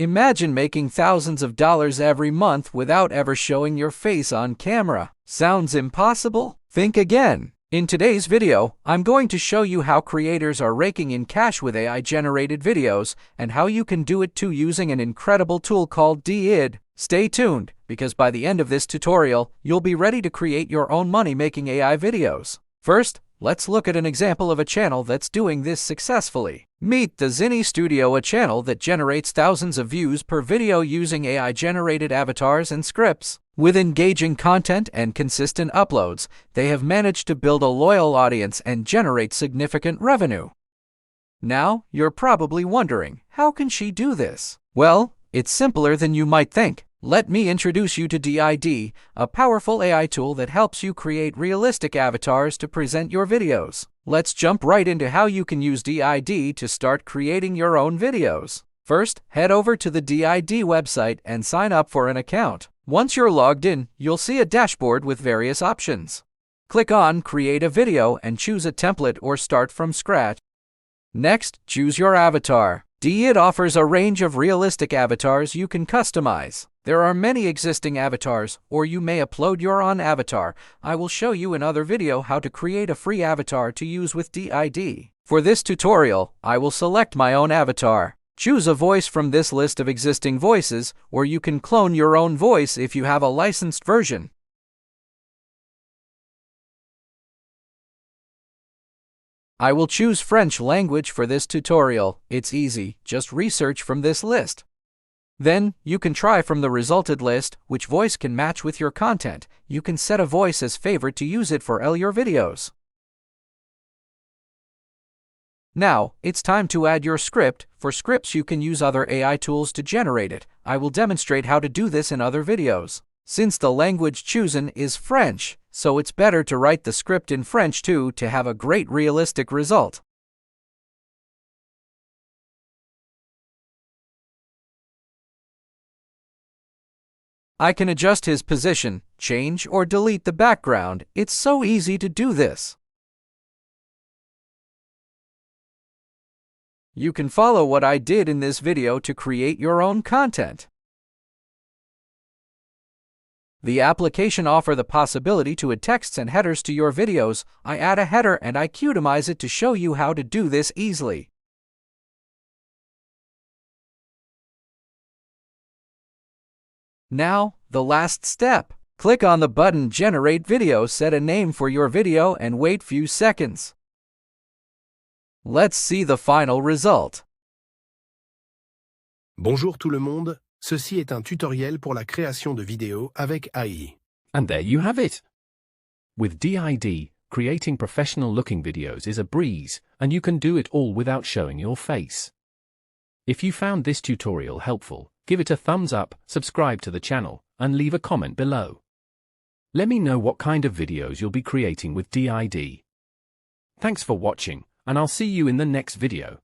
Imagine making thousands of dollars every month without ever showing your face on camera. Sounds impossible? Think again. In today's video, I'm going to show you how creators are raking in cash with AI-generated videos and how you can do it too using an incredible tool called DID. Stay tuned, because by the end of this tutorial, you'll be ready to create your own money-making AI videos. First, let's look at an example of a channel that's doing this successfully. Meet the Zinni Studio, a channel that generates thousands of views per video using AI-generated avatars and scripts. With engaging content and consistent uploads, they have managed to build a loyal audience and generate significant revenue. Now, you're probably wondering, how can she do this? Well, it's simpler than you might think. Let me introduce you to DID, a powerful AI tool that helps you create realistic avatars to present your videos. Let's jump right into how you can use DID to start creating your own videos. First, head over to the DID website and sign up for an account. Once you're logged in, you'll see a dashboard with various options. Click on Create a Video and choose a template or start from scratch. Next, choose your avatar. DID offers a range of realistic avatars you can customize. There are many existing avatars, or you may upload your own avatar. I will show you in another video how to create a free avatar to use with DID. For this tutorial, I will select my own avatar. Choose a voice from this list of existing voices, or you can clone your own voice if you have a licensed version. I will choose French language for this tutorial. It's easy, just research from this list. Then, you can try from the resulted list which voice can match with your content. You can set a voice as favorite to use it for all your videos. Now, it's time to add your script. For scripts, you can use other AI tools to generate it. I will demonstrate how to do this in other videos. Since the language chosen is French, so it's better to write the script in French too to have a great realistic result. I can adjust his position, change or delete the background. It's so easy to do this. You can follow what I did in this video to create your own content. The application offers the possibility to add texts and headers to your videos. I add a header and I customize it to show you how to do this easily. Now, the last step. Click on the button Generate Video, set a name for your video and wait few seconds. Let's see the final result. Bonjour tout le monde, ceci est un tutoriel pour la création de vidéos avec AI. And there you have it. With DID, creating professional-looking videos is a breeze, and you can do it all without showing your face. If you found this tutorial helpful, give it a thumbs up, subscribe to the channel, and leave a comment below. Let me know what kind of videos you'll be creating with DID. Thanks for watching, and I'll see you in the next video.